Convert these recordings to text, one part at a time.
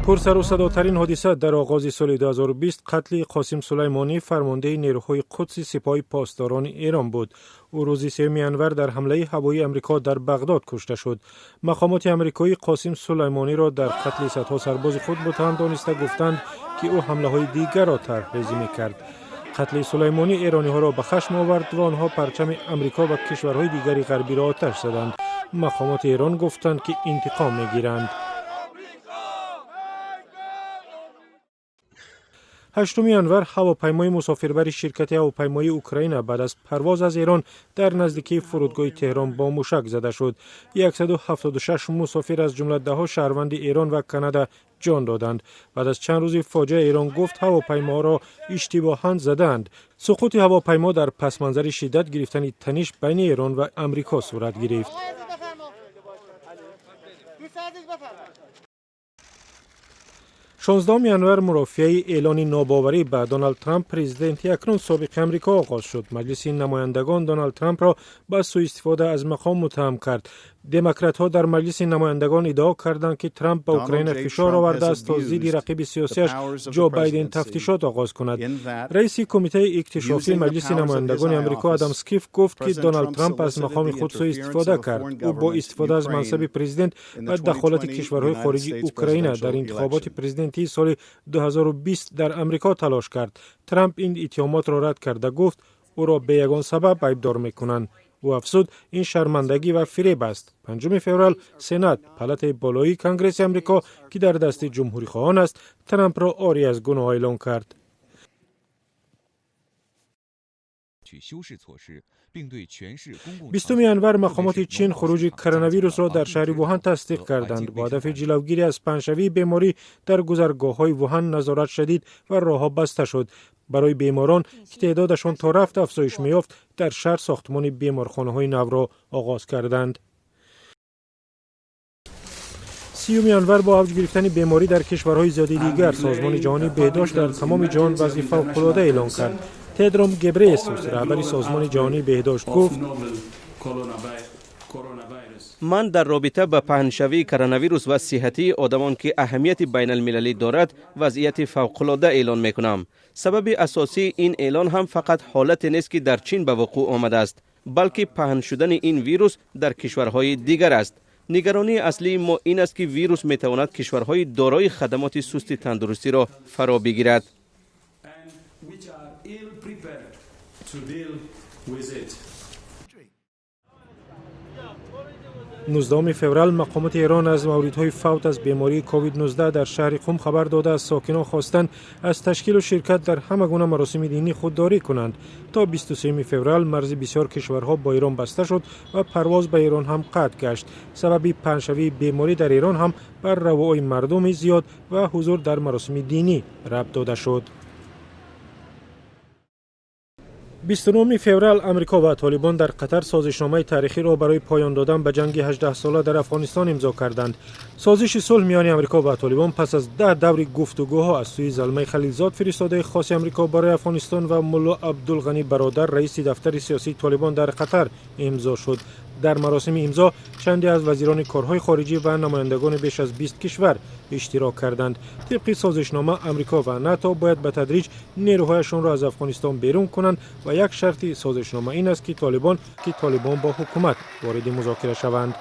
پرسر و صداترین حادثه در آغاز سال 2020 قتل قاسم سلیمانی فرمانده نیروهای قدس سپاه پاسداران ایران بود. او روز 3 انور در حمله هوایی امریکا در بغداد کشته شد. مقامات امریکایی قاسم سلیمانی را در قتل صدها سرباز خود متهم دانسته گفتند که او حمله های دیگر را طرح‌ریزی می‌کرد. قتل سلیمانی ایرانی ها را به خشم آورد و آنها پرچم امریکا و کشورهای دیگری غربی را آتش زدند. مقامات ایران گفتند که انتقام می‌گیرند. 8 انور هواپیمای مسافربر شرکت هواپیمایی اوکراین بعد از پرواز از ایران در نزدیکی فرودگاه تهران با موشک زده شد. 176 مسافر از جمله 10 شهروند ایران و کانادا جان دادند. بعد از چند روز فاجعه ایران گفت هواپیما را اشتباهاً زدند. سقوط هواپیما در پس منظر شدت گرفتن تنش بین ایران و امریکا صورت گرفت. 16 انور مرافعه اعلان ناباوری به دونالد ترامپ پرزیدنت اکنون سابق امریکا آغاز شد. مجلس نمایندگان دونالد ترامپ را به سوء استفاده از مقام متهم کرد. دموکرات ها در مجلس نمایندگان ادعا کردند که ترامپ به اوکراین فشار آورده است تا ضد رقیب سیاسیش جو بایدن تفتیشات آغاز کند. رئیس کمیته اکتشافی مجلس نمایندگان امریکا آدم اسکیف گفت که دونالد ترامپ از مقام خود سوء استفاده کرد. او با استفاده از منصب پرزیدنت و دخالت کشورهای خارجی اوکراین در انتخابات پرزیدنتی سال 2020 در امریکا تلاش کرد. ترامپ این اتهامات را رد کرده گفت او را به یگان سبب ایبدار می‌کنند. او افزود این شرمندگی و فریب است. 5 فوریه سنا پالات بالایی کنگره امریکا که در دست جمهوری خواهان است ترامپ را عاری از گناه اعلام کرد. 20 انور مقامات چین خروج کرونا ویروس را در شهر ووهان تصدیق کردند. با هدف جلوگیری از پنه‌شوی بیماری در گذرگاه‌های ووهان نظارت شدید و راه‌ها بسته شد. برای بیماران که تعدادشان تا رفت افزایش می‌یافت در شهر ساختمان بیمارخانه‌های نو را آغاز کردند. 30 انور با اوج گرفتن بیماری در کشورهای زیادی دیگر سازمان جهانی بهداشت در تمام جهان وضعیت فوق‌العاده اعلام کرد. تدروم گبریسوس رهبر سازمان جهانی بهداشت گفت من در رابطه با پهنشوی کرونا ویروس و صحتی آدمان که اهمیت بین المللی دارد وضعیت فوق‌العاده اعلان میکنم. سبب اساسی این اعلان هم فقط حالت نیست که در چین به وقوع آمده است، بلکه پهن شدن این ویروس در کشورهای دیگر است. نگرانی اصلی ما این است که ویروس میتواند کشورهای دارای خدمات سست تندرستی را فرا بگیرد. 19 فوریه مقامات ایران از موردهای فوت از بیماری کووید 19 در شهر قم خبر داده از ساکنان خواستند از تشکیل و شرکت در همه گونه مراسم دینی خودداری کنند. تا 23 فوریه مرز بسیار کشورها با ایران بسته شد و پرواز به ایران هم قطع گشت. سبب پهن‌شوی بیماری در ایران هم بر روای مردم زیاد و حضور در مراسم دینی ربط داده شد. 29 فوریه امریکا و طالبان در قطر سازشنامه تاریخی را برای پایان دادن به جنگ 18 ساله در افغانستان امضا کردند. سازش صلح میان امریکا و طالبان پس از 10 دور گفتگوها از سوی زلمه خلیلزاد فرستاده خاص امریکا برای افغانستان و ملا عبدالغنی برادر رئیس دفتر سیاسی طالبان در قطر امضا شد. در مراسم امضا چندی از وزیران کارهای خارجی و نمایندگان بیش از 20 کشور اشتراک کردند. طبق سازشنامه امریکا و ناتو باید به تدریج نیروهایشان را از افغانستان بیرون کنند و یک شرط سازشنامه این است که طالبان با حکومت وارد مذاکره شوند.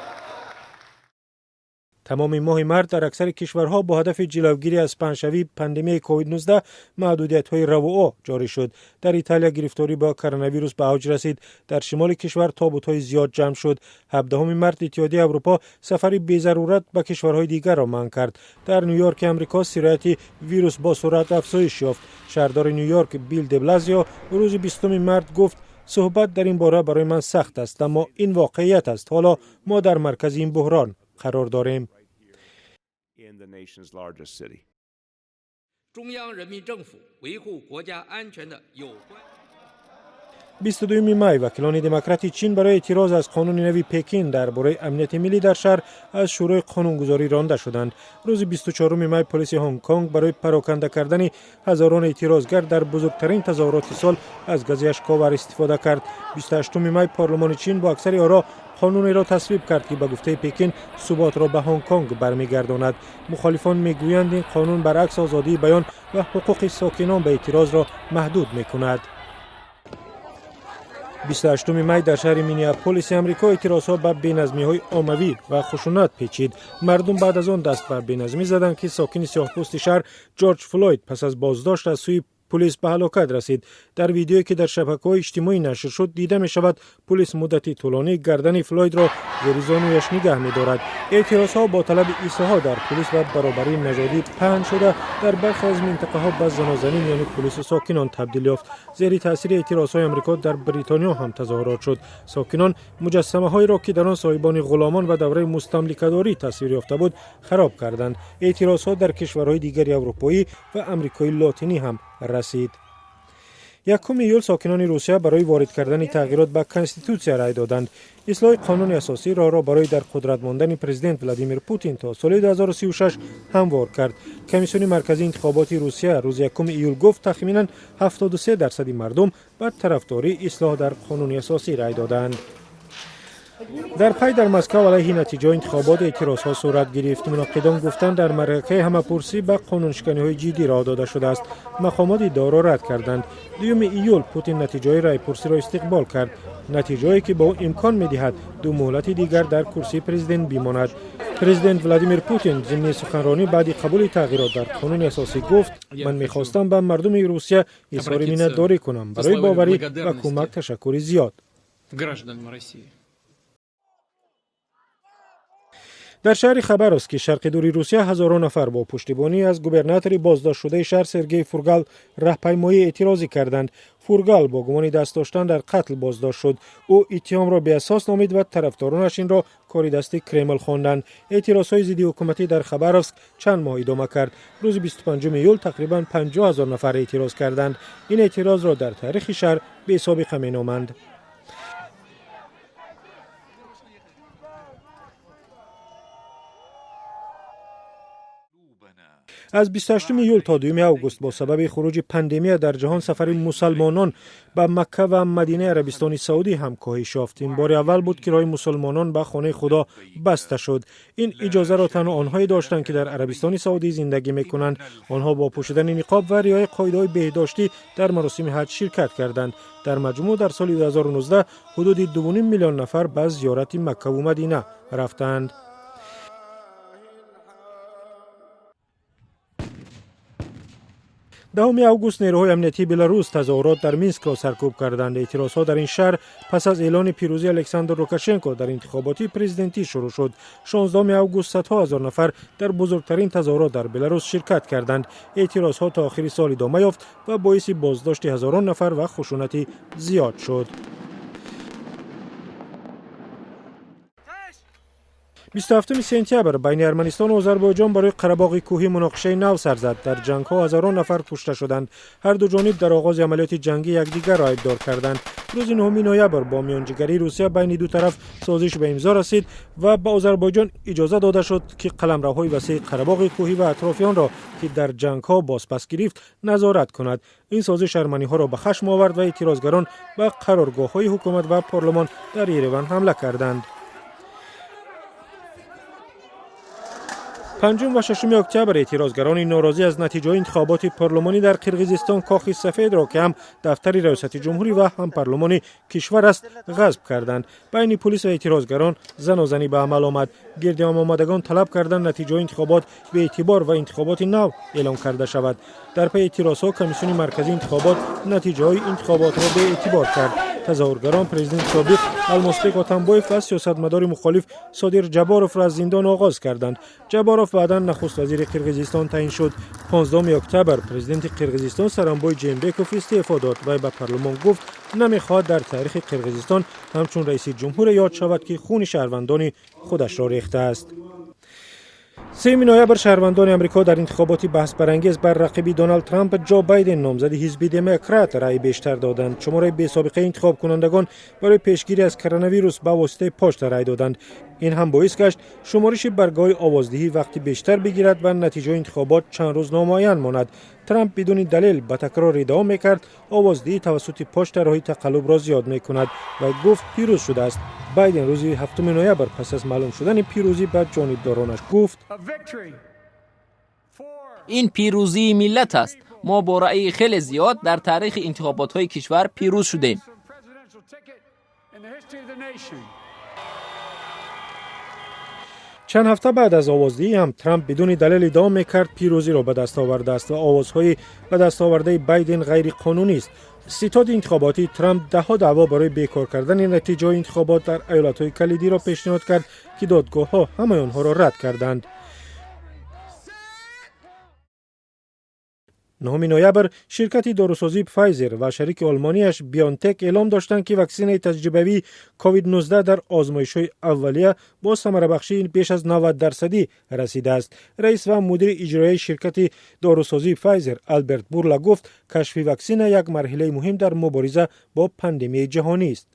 تمام ماه مارس در اکثر کشورها با هدف جلوگیری از پهن‌شوی پاندمی کووید 19 محدودیت‌های رو و آ جاری شد. در ایتالیا گرفتاری با کرونا ویروس به اوج رسید. در شمال کشور تابوت‌های زیاد جمع شد. 17 مارس اتحادیه اروپا سفری بی ضرورت به کشورهای دیگر را منع کرد. در نیویورک امریکا سرایت ویروس با سرعت افزایش یافت. شهردار نیویورک بیل دبلازیو روز 20 مارس گفت صحبت در این باره برای من سخت است، اما این واقعیت است. حالا ما در مرکز این بحران قرار داریم. in the nation's largest city. 中央人民政府维护国家安全的有关22 می وکیلان دموکرات چین برای اعتراض از قانون نوی پکین درباره امنیت ملی در شهر از شورای قانونگذاری رانده شدند. روز 24 می پلیس هنگ کنگ برای پراکنده کردن هزاران اعتراضگر در بزرگترین تظاهرات سال از گاز اشک‌آور استفاده کرد. 28 می پارلمان چین با اکثر آرا قانونی را تصویب کرد که به گفته پکین ثبات را به هنگ کنگ برمیگرداند. مخالفان میگویند این قانون برعکس آزادی بیان و حقوق ساکنان به اعتراض را محدود میکند. 28 می در شهر مینیاپولیس آمریکا اعتراضها به بی‌نظمی‌های عمومی و خشونت پیچید. مردم بعد از آن دست به بی‌نظمی زدند که ساکن سیاه‌پوست شهر جورج فلوید پس از بازداشت از سوی پلیس به هلاکت رسید. در ویدیویی که در شبکه‌های اجتماعی نشر شد دیده می شود پلیس مدتی طولانی گردن فلوید را زیر زانویش نگه می دارد. اعتراضها با طلب ایستاها در پلیس و برابری نژادی پهن شده در برخی از منطقه‌ها به زنازنی یعنی پلیس و ساکنان تبدیل یافت. زیر تاثیر اعتراضهای آمریکا در بریتانیا هم تظاهرات شد. ساکنان مجسمه‌هایی را که در آن صاحبان غلامان و دوره مستملکه‌داری تصویر یافته بود خراب کردند. اعتراضها در کشورهای دیگر اروپایی و آمریکای لاتینی هم رسید. 1 ایول ساکنان روسیه برای وارد کردن تغییرات به کنستیتوسیا رای دادند. اصلاح قانون اساسی را برای در قدرت ماندن پرزیدنت ولادیمیر پوتین تا سال 2036 هموار کرد. کمیسیون مرکزی انتخابات روسیه روز 1 ایول گفت تخمینا 73% مردم به طرفداری اصلاح در قانون اساسی رای دادند. در پی در مسکو علیه نتیجه انتخابات اعتراضها صورت گرفت. مناقضان گفتند در معرکه همه‌پرسی به قانونشکنی‌های جدی راه داده شده است. مقامات ادعا را رد کردند. 2 ایول پوتین نتیجه رای‌پرسی را استقبال کرد. نتیجه‌ای که به او امکان می‌دهد 2 مهلت دیگر در کرسی پرزیدنت بماند. پرزیدنت ولادیمیر پوتین ضمن سخنرانی بعد قبول تغییرات در قانون اساسی گفت من می‌خواستم به مردم روسیه اظهار مینت‌داری کنم برای باوری و کمک تشکر زیاد. در شهر خباروفسک که شرق دوری روسیه هزاران نفر با پشتیبانی از گوبرناتوری بازداشت شده شهر سرگئی فورگال راهپیمایی اعتراضی کردند. فورگال با گمان دست داشتن در قتل بازداشت شد. او اتهام را بی‌اساس نامید و طرفدارانش این را کار دست کرمل خواندند. اعتراضهای ضد حکومتی در خباروفسک چند ماه ادامه کرد. روز 25 ایول تقریباً 50,000 نفر اعتراض کردند. این اعتراض را در تاریخ شهر بی‌سابقه مینامند. از 28 ایول تا 2 آگوست با سبب خروج پاندمی در جهان سفر مسلمانان به مکه و مدینه عربستان سعودی هم کاهش یافت. این بار اول بود که راه مسلمانان به خانه خدا بسته شد. این اجازه را تنها آنهایی داشتند که در عربستان سعودی زندگی می‌کنند. آنها با پوشیدن نقاب و رعایت قاعده‌های بهداشتی در مراسم حج شرکت کردند. در مجموع در سال 2019 حدود 2.5 میلیون نفر به زیارت مکه و مدینه رفتند. 10 آگوست نیروهای امنیتی بلاروس تظاهرات در مینسک را سرکوب کردند. اعتراضها در این شهر پس از اعلان پیروزی الکساندر لوکاشنکو در انتخابات پرزیدنتی شروع شد. 16 آگوست صدها هزار نفر در بزرگترین تظاهرات در بلاروس شرکت کردند. اعتراضها تا آخر سال ادامه یافت و باعث بازداشت هزاران نفر و خشونت زیاد شد. 27 سپتامبر بین ارمنستان و آذربایجان برای قره‌باغ کوهی مناقشه نو سر زد. در جنگ‌ها هزاران نفر کشته شدند. هر دو جانب در آغاز عملیات جنگی یکدیگر را ادعا کردند. روز 9 نوامبر با میانجیگری روسیه بین دو طرف سازش به امضا رسید و به آذربایجان اجازه داده شد که قلمروهای وسیع قره‌باغ کوهی و اطرافیان را که در جنگ‌ها بازپس گرفت نظارت کند. این سازش ارمنی‌ها را به خشم آورد و اعتراضگران به قرارگاه‌های حکومت و پارلمان در یریون حمله کردند. 5 و 6 اکتبر اعتراضگران ناراضی از نتیجه انتخابات پارلمانی در قرقیزستان کاخ سفید را که هم دفتر ریاست جمهوری و هم پارلمان کشور است غصب کردند. بین پلیس و اعتراضگران زنازنی به عمل آمد. گرده‌ام آمدگان طلب کردند نتیجه انتخابات به اعتبار و انتخابات نو اعلام کرده شود. در پی اعتراضها کمیسیون مرکزی انتخابات نتیجه های انتخابات را به اعتبار کرد. تظاهرگران پرزیدنت سابق المازبek آتامبایف و سیاستمدار مخالف صادر جباروف را از زندان آغاز کردند. جباروف بعدا نخست وزیر قرقیزستان تعیین شد. 15 اکتبر پرزیدنت قرقیزستان سرانبای جینبکوف استعفا داد و به پارلمان گفت نمیخواهد در تاریخ قرقیزستان همچون رئیس جمهور یاد شود که خون شهروندان خودش را ریخته است. 3 نوامبر شهروندان امریکا در انتخابات بحث برانگیز بر رقیب دونالد ترامپ جو بایدن نامزد حزب دموکرات رای بیشتر دادند. شماره بی‌سابقه انتخاب کنندگان برای پیشگیری از کرونا ویروس با واسطه پشت رای دادند. این هم باعث گشت شمارش برگاه آوازدهی وقتی بیشتر بگیرد و نتیجه انتخابات چند روز نامعین ماند. ترامپ بدون دلیل به تکرار ادعا میکرد آوازدهی توسط پشت راهی تقلب را زیاد میکند و گفت پیروز شده است. بایدن روز 7 نوامبر پس از معلوم شدن پیروزی به جانبدارانش گفت این پیروزی ملت است. ما با رأی خیلی زیاد در تاریخ انتخابات‌های کشور پیروز شدیم. چند هفته بعد از آوازدهی هم ترامپ بدون دلیل ادعا میکرد پیروزی را به دست آورده است و آوازهای به دست آورده بایدن غیر قانونی است. ستاد انتخاباتی ترامپ دهها دعوا برای بیکار کردن نتیجه انتخابات در ایالت‌های کلیدی را پیشنهاد کرد که دادگاه‌ها همه آنها را رد کردند. 9 نوامبر شرکت داروسازی فایزر و شریک آلمانیش بیانتک اعلام داشتند که واکسن تجربوی کووید 19 در آزمایش‌های اولیه با ثمره بخشی بیش از 90% رسیده است. رئیس و مدیر اجرایی شرکت داروسازی فایزر آلبرت بورلا گفت کشف واکسن یک مرحله مهم در مبارزه با پاندمی جهانی است.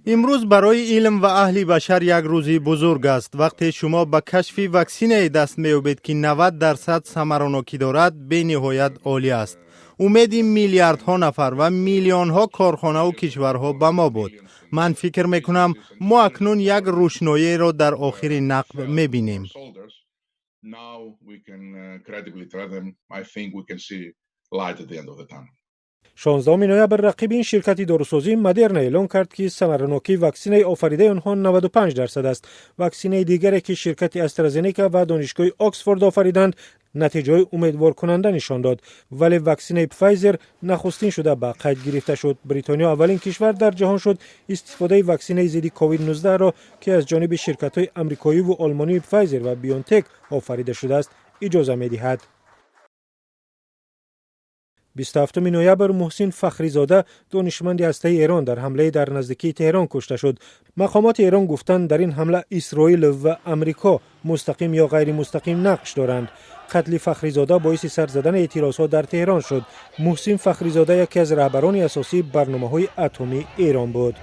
امروز برای علم و اهل بشر یک روزی بزرگ است. وقتی شما به کشف واکسن دست می‌یابید که 90% ثمراناکی دارد، به نهایت عالی است. امید میلیاردها نفر و میلیون‌ها کارخانه و کشورها به ما بود. من فکر می‌کنم ما اکنون یک روشنایی را در آخر نقب می‌بینیم. 16 نوامبر رقیب این شرکت داروسازی مدرنا اعلام کرد که ثمراناکی واکسن آفریده آنها 95% است. واکسن دیگری که شرکت استرازنیکا و دانشگاه آکسفورد آفریدند نتیجه امیدوار کننده نشان داد، ولی واکسن فایزر نخستین شده به قید گرفته شد. بریتانیا اولین کشور در جهان شد استفاده واکسن ضد کووید 19 را که از جانب شرکت‌های آمریکایی و آلمانی فایزر و بیونتک آفریده شده است اجازه می‌دهد. 27 نوامبر محسن فخریزاده دانشمند هسته‌ای ایران در حمله در نزدیکی تهران کشته شد. مقامات ایران گفتند در این حمله اسرائیل و آمریکا مستقیم یا غیر مستقیم نقش دارند. قتل فخریزاده باعث سر زدن اعتراضات در تهران شد. محسن فخریزاده یکی از رهبران اساسی برنامه‌های اتمی ایران بود.